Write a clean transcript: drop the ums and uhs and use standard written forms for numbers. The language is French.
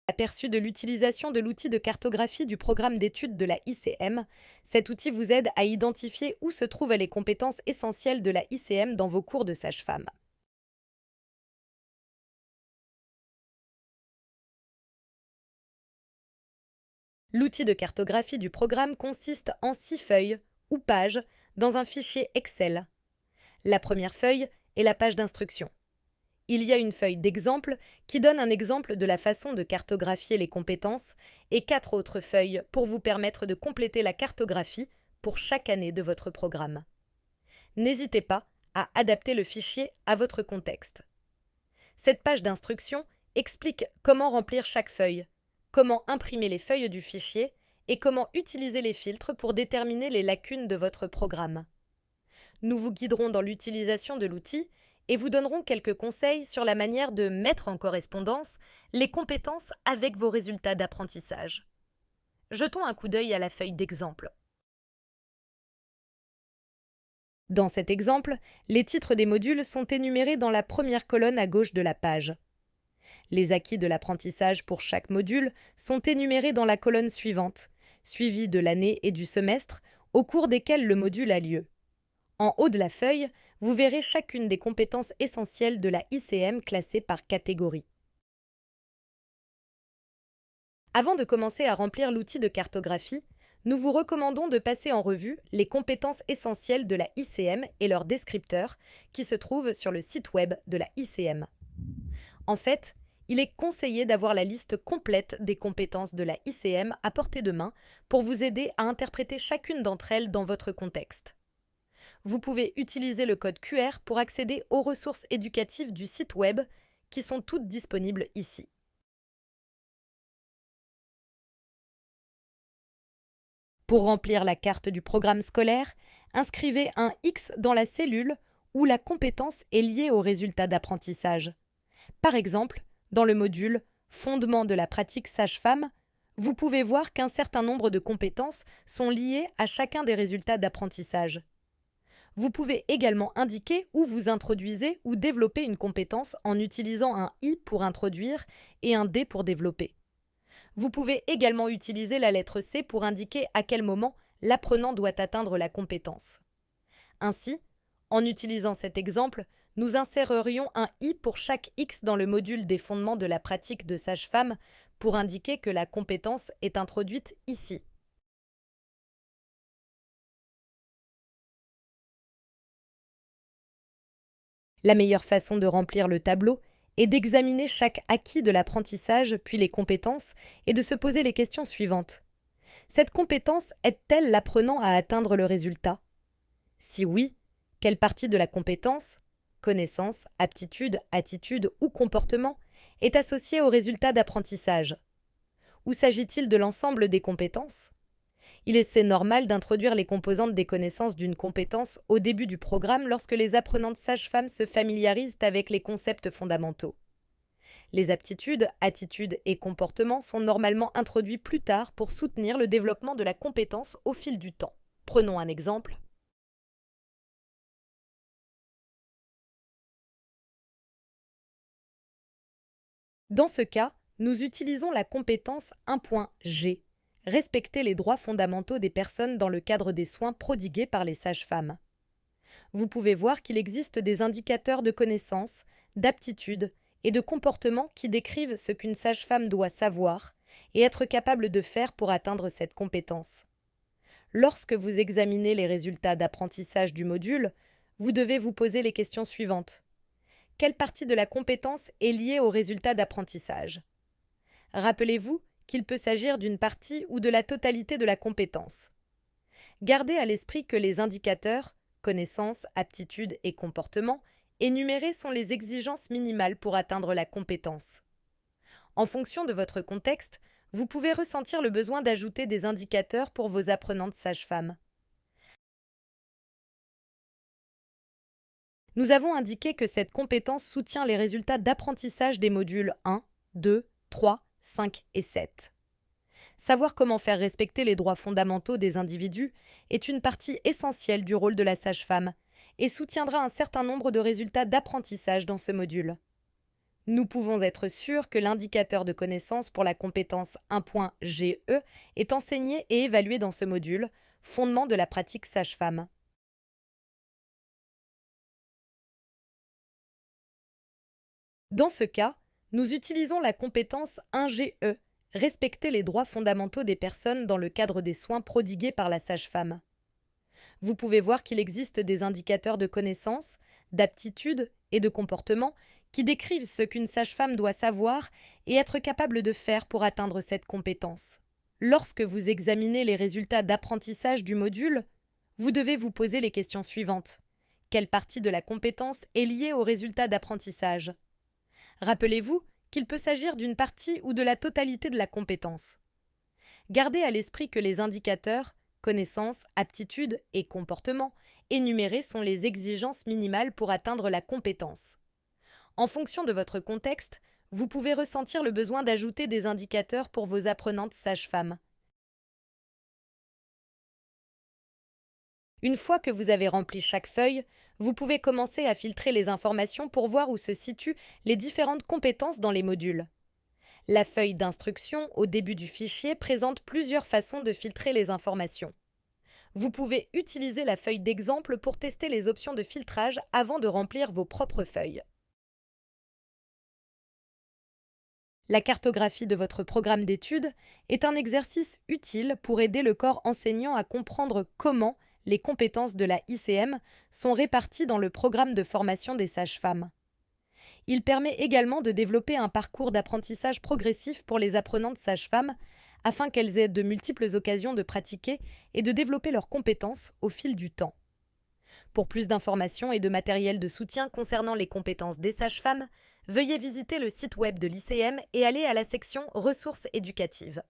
Aperçu de l'utilisation de l'outil de cartographie du programme d'études de la ICM. Cet outil vous aide à identifier où se trouvent les compétences essentielles de la ICM dans vos cours de sage-femme. L'outil de cartographie du programme consiste en 6 feuilles ou pages dans un fichier Excel. La première feuille est la page d'instruction. Il y a une feuille d'exemple qui donne un exemple de la façon de cartographier les compétences et 4 autres feuilles pour vous permettre de compléter la cartographie pour chaque année de votre programme. N'hésitez pas à adapter le fichier à votre contexte. Cette page d'instruction explique comment remplir chaque feuille, comment imprimer les feuilles du fichier et comment utiliser les filtres pour déterminer les lacunes de votre programme. Nous vous guiderons dans l'utilisation de l'outil et vous donnerons quelques conseils sur la manière de mettre en correspondance les compétences avec vos résultats d'apprentissage. Jetons un coup d'œil à la feuille d'exemple. Dans cet exemple, les titres des modules sont énumérés dans la première colonne à gauche de la page. Les acquis de l'apprentissage pour chaque module sont énumérés dans la colonne suivante, suivie de l'année et du semestre au cours desquels le module a lieu. En haut de la feuille, vous verrez chacune des compétences essentielles de la ICM classées par catégorie. Avant de commencer à remplir l'outil de cartographie, nous vous recommandons de passer en revue les compétences essentielles de la ICM et leurs descripteurs qui se trouvent sur le site web de la ICM. En fait, il est conseillé d'avoir la liste complète des compétences de la ICM à portée de main pour vous aider à interpréter chacune d'entre elles dans votre contexte. Vous pouvez utiliser le code QR pour accéder aux ressources éducatives du site web qui sont toutes disponibles ici. Pour remplir la carte du programme scolaire, inscrivez un X dans la cellule où la compétence est liée au résultat d'apprentissage. Par exemple, dans le module Fondement de la pratique sage-femme, vous pouvez voir qu'un certain nombre de compétences sont liées à chacun des résultats d'apprentissage. Vous pouvez également indiquer où vous introduisez ou développez une compétence en utilisant un I pour introduire et un D pour développer. Vous pouvez également utiliser la lettre C pour indiquer à quel moment l'apprenant doit atteindre la compétence. Ainsi, en utilisant cet exemple, nous insérerions un I pour chaque X dans le module des fondements de la pratique de sage-femme pour indiquer que la compétence est introduite ici. La meilleure façon de remplir le tableau est d'examiner chaque acquis de l'apprentissage, puis les compétences, et de se poser les questions suivantes. Cette compétence aide-t-elle l'apprenant à atteindre le résultat? Si oui, quelle partie de la compétence, connaissance, aptitude, attitude ou comportement, est associée au résultat d'apprentissage? Ou s'agit-il de l'ensemble des compétences? Il est normal d'introduire les composantes des connaissances d'une compétence au début du programme lorsque les apprenantes sages-femmes se familiarisent avec les concepts fondamentaux. Les aptitudes, attitudes et comportements sont normalement introduits plus tard pour soutenir le développement de la compétence au fil du temps. Prenons un exemple. Dans ce cas, nous utilisons la compétence 1.G, respecter les droits fondamentaux des personnes dans le cadre des soins prodigués par les sages-femmes. Vous pouvez voir qu'il existe des indicateurs de connaissance, d'aptitude et de comportement qui décrivent ce qu'une sage-femme doit savoir et être capable de faire pour atteindre cette compétence. Lorsque vous examinez les résultats d'apprentissage du module, vous devez vous poser les questions suivantes. Quelle partie de la compétence est liée au résultat d'apprentissage? Rappelez-vous qu'il peut s'agir d'une partie ou de la totalité de la compétence. Gardez à l'esprit que les indicateurs, connaissances, aptitudes et comportements, énumérés sont les exigences minimales pour atteindre la compétence. En fonction de votre contexte, vous pouvez ressentir le besoin d'ajouter des indicateurs pour vos apprenantes sages-femmes. Nous avons indiqué que cette compétence soutient les résultats d'apprentissage des modules 1, 2, 3, 5 et 7. Savoir comment faire respecter les droits fondamentaux des individus est une partie essentielle du rôle de la sage-femme et soutiendra un certain nombre de résultats d'apprentissage dans ce module. Nous pouvons être sûrs que l'indicateur de connaissance pour la compétence 1.GE est enseigné et évalué dans ce module, fondement de la pratique sage-femme. Dans ce cas, nous utilisons la compétence 1GE, respecter les droits fondamentaux des personnes dans le cadre des soins prodigués par la sage-femme. Vous pouvez voir qu'il existe des indicateurs de connaissance, d'aptitude et de comportement qui décrivent ce qu'une sage-femme doit savoir et être capable de faire pour atteindre cette compétence. Lorsque vous examinez les résultats d'apprentissage du module, vous devez vous poser les questions suivantes. Quelle partie de la compétence est liée aux résultats d'apprentissage? Rappelez-vous qu'il peut s'agir d'une partie ou de la totalité de la compétence. Gardez à l'esprit que les indicateurs, connaissances, aptitudes et comportements énumérés sont les exigences minimales pour atteindre la compétence. En fonction de votre contexte, vous pouvez ressentir le besoin d'ajouter des indicateurs pour vos apprenantes sages-femmes. Une fois que vous avez rempli chaque feuille, vous pouvez commencer à filtrer les informations pour voir où se situent les différentes compétences dans les modules. La feuille d'instruction au début du fichier présente plusieurs façons de filtrer les informations. Vous pouvez utiliser la feuille d'exemple pour tester les options de filtrage avant de remplir vos propres feuilles. La cartographie de votre programme d'études est un exercice utile pour aider le corps enseignant à comprendre comment les compétences de la ICM sont réparties dans le programme de formation des sages-femmes. Il permet également de développer un parcours d'apprentissage progressif pour les apprenantes sages-femmes afin qu'elles aient de multiples occasions de pratiquer et de développer leurs compétences au fil du temps. Pour plus d'informations et de matériel de soutien concernant les compétences des sages-femmes, veuillez visiter le site web de l'ICM et aller à la section Ressources éducatives.